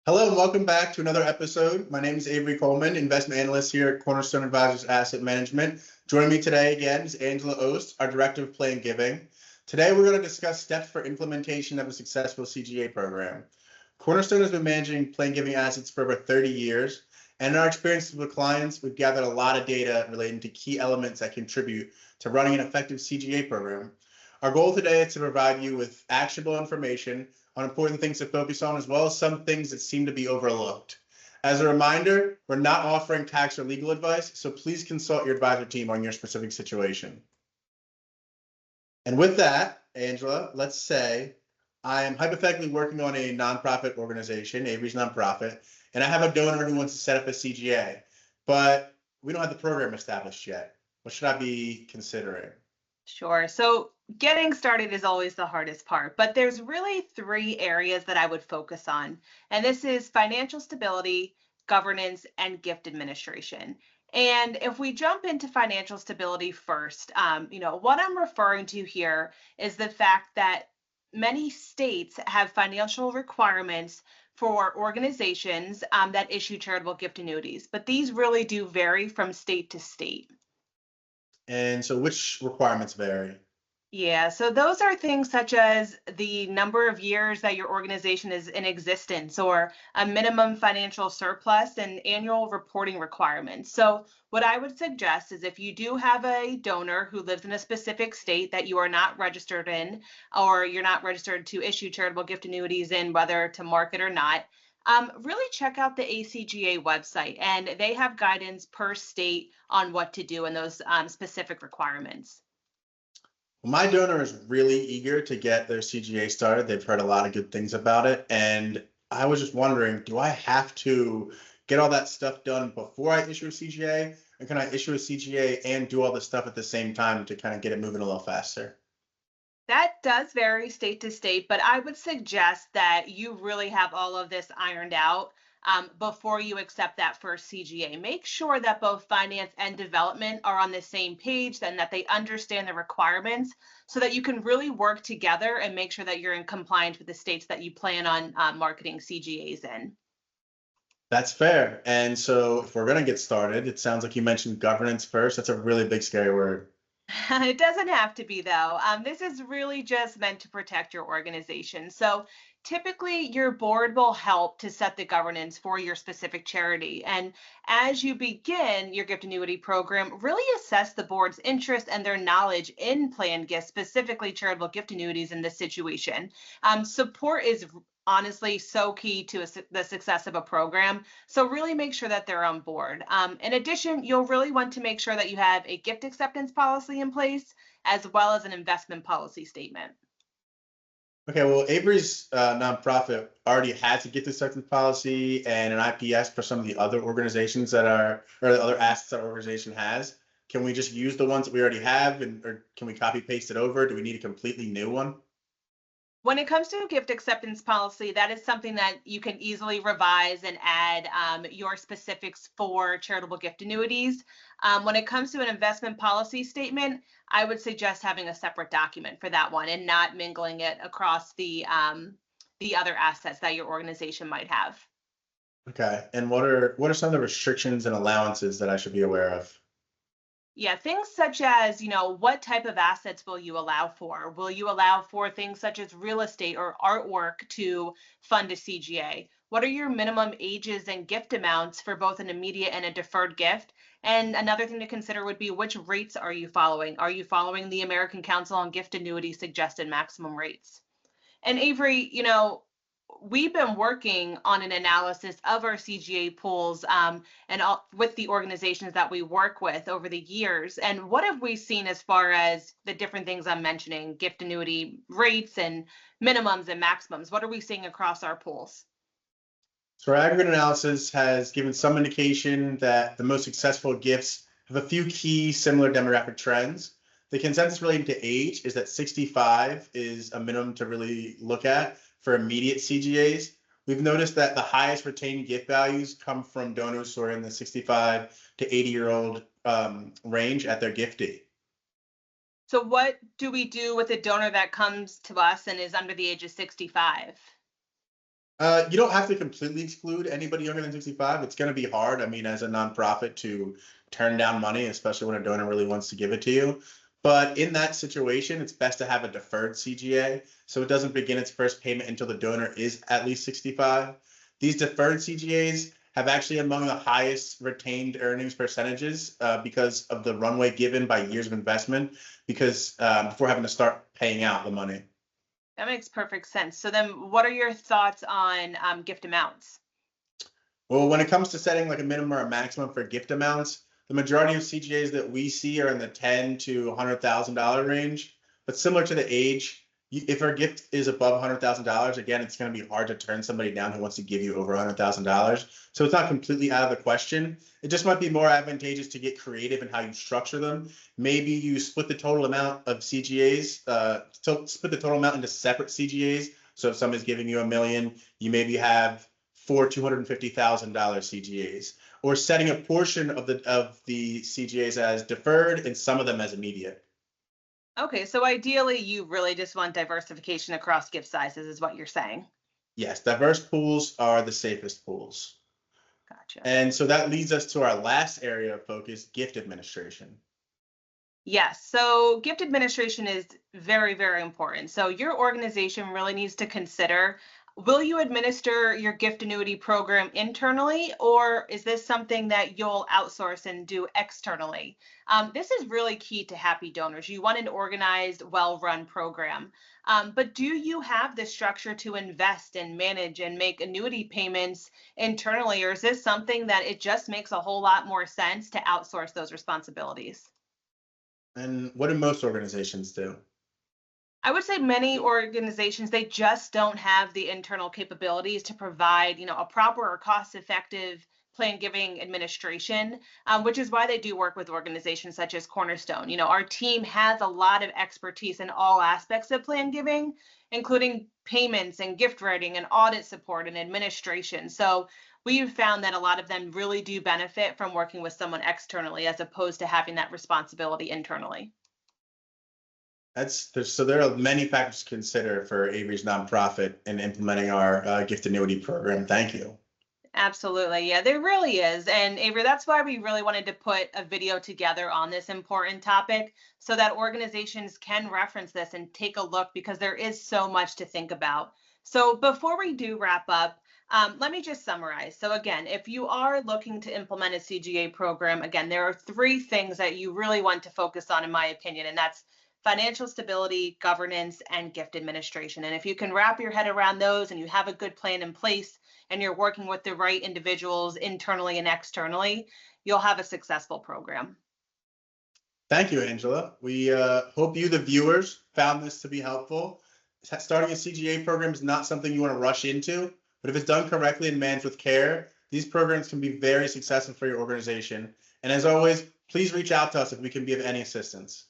Hello and welcome back to another episode. My name is Avery Coleman, investment analyst here at Cornerstone Advisors Asset Management. Joining me today again is Angela Ost, our director of Play and Giving. Today we're going to discuss steps for implementation of a successful CGA program. Cornerstone has been managing Play and Giving assets for over 30 years, and in our experiences with clients, we've gathered a lot of data relating to key elements that contribute to running an effective CGA program. Our goal today is to provide you with actionable information on important things to focus on, as well as some things that seem to be overlooked. As a reminder, we're not offering tax or legal advice, so please consult your advisor team on your specific situation. And with that, Angela, let's say I am hypothetically working on a nonprofit organization, Avery's nonprofit, and I have a donor who wants to set up a CGA, but we don't have the program established yet. What should I be considering? Sure. So getting started is always the hardest part, but there's really three areas that I would focus on. And this is financial stability, governance, and gift administration. And if we jump into financial stability first, what I'm referring to here is the fact that many states have financial requirements for organizations that issue charitable gift annuities, but these really do vary from state to state. And so which requirements vary? Yeah, so those are things such as the number of years that your organization is in existence or a minimum financial surplus and annual reporting requirements. So, what I would suggest is if you do have a donor who lives in a specific state that you are not registered in, or you're not registered to issue charitable gift annuities in, whether to market or not, really check out the ACGA website, and they have guidance per state on what to do in those specific requirements. My donor is really eager to get their CGA started. They've heard a lot of good things about it. And I was just wondering, do I have to get all that stuff done before I issue a CGA? Or can I issue a CGA and do all the stuff at the same time to kind of get it moving a little faster? That does vary state to state, but I would suggest that you really have all of this ironed out before you accept that first CGA. Make sure that both finance and development are on the same page and that they understand the requirements so that you can really work together and make sure that you're in compliance with the states that you plan on marketing CGAs in. That's fair. And so if we're going to get started, it sounds like you mentioned governance first. That's a really big, scary word. It doesn't have to be, though. This is really just meant to protect your organization. So typically, your board will help to set the governance for your specific charity. And as you begin your gift annuity program, really assess the board's interest and their knowledge in planned gifts, specifically charitable gift annuities in this situation. Support is honestly so key to the success of a program. So really make sure that they're on board. In addition, you'll really want to make sure that you have a gift acceptance policy in place as well as an investment policy statement. Okay, well, Avery's nonprofit already has a gift acceptance policy and an IPS for some of the other organizations that are, or the other assets our organization has. Can we just use the ones that we already have, or can we copy paste it over? Do we need a completely new one? When it comes to a gift acceptance policy, that is something that you can easily revise and add your specifics for charitable gift annuities. When it comes to an investment policy statement, I would suggest having a separate document for that one and not mingling it across the other assets that your organization might have. Okay, and what are some of the restrictions and allowances that I should be aware of? Yeah, things such as, what type of assets will you allow for? Will you allow for things such as real estate or artwork to fund a CGA? What are your minimum ages and gift amounts for both an immediate and a deferred gift? And another thing to consider would be which rates are you following? Are you following the American Council on Gift Annuity suggested maximum rates? And Avery, we've been working on an analysis of our CGA pools and with the organizations that we work with over the years. And what have we seen as far as the different things I'm mentioning, gift annuity rates and minimums and maximums? What are we seeing across our pools? So our aggregate analysis has given some indication that the most successful gifts have a few key similar demographic trends. The consensus relating to age is that 65 is a minimum to really look at for immediate CGAs. We've noticed that the highest retained gift values come from donors who are in the 65 to 80-year-old range at their giftee. So what do we do with a donor that comes to us and is under the age of 65? You don't have to completely exclude anybody younger than 65. It's going to be hard. I mean, as a nonprofit to turn down money, especially when a donor really wants to give it to you. But in that situation, it's best to have a deferred CGA so it doesn't begin its first payment until the donor is at least 65. These deferred CGAs have actually among the highest retained earnings percentages because of the runway given by years of investment because before having to start paying out the money. That makes perfect sense. So then what are your thoughts on gift amounts? Well, when it comes to setting like a minimum or a maximum for gift amounts, the majority of CGAs that we see are in the $10,000 to $100,000 range. But similar to the age, if our gift is above $100,000, again, it's going to be hard to turn somebody down who wants to give you over $100,000. So it's not completely out of the question. It just might be more advantageous to get creative in how you structure them. Maybe you split the total amount of CGAs, split the total amount into separate CGAs. So if somebody's giving you $1 million, you maybe have four $250,000 CGAs, or setting a portion of the CGAs as deferred and some of them as immediate. Okay, so ideally you really just want diversification across gift sizes is what you're saying. Yes, diverse pools are the safest pools. Gotcha. And so that leads us to our last area of focus, gift administration. Yes, so gift administration is very, very important. So your organization really needs to consider, will you administer your gift annuity program internally, or is this something that you'll outsource and do externally? This is really key to happy donors. You want an organized, well-run program. But do you have the structure to invest and manage and make annuity payments internally, or is this something that it just makes a whole lot more sense to outsource those responsibilities? And what do most organizations do? I would say many organizations, they just don't have the internal capabilities to provide, a proper or cost-effective plan giving administration, which is why they do work with organizations such as Cornerstone. Our team has a lot of expertise in all aspects of plan giving, including payments and gift writing and audit support and administration. So we've found that a lot of them really do benefit from working with someone externally as opposed to having that responsibility internally. So there are many factors to consider for Avery's nonprofit in implementing our gift annuity program. Thank you. Absolutely. Yeah, there really is. And Avery, that's why we really wanted to put a video together on this important topic so that organizations can reference this and take a look because there is so much to think about. So before we do wrap up, let me just summarize. So again, if you are looking to implement a CGA program, again, there are three things that you really want to focus on, in my opinion, and that's financial stability, governance, and gift administration. And if you can wrap your head around those and you have a good plan in place and you're working with the right individuals internally and externally, you'll have a successful program. Thank you, Angela. We hope you, the viewers, found this to be helpful. Starting a CGA program is not something you want to rush into, but if it's done correctly and managed with care, these programs can be very successful for your organization. And as always, please reach out to us if we can be of any assistance.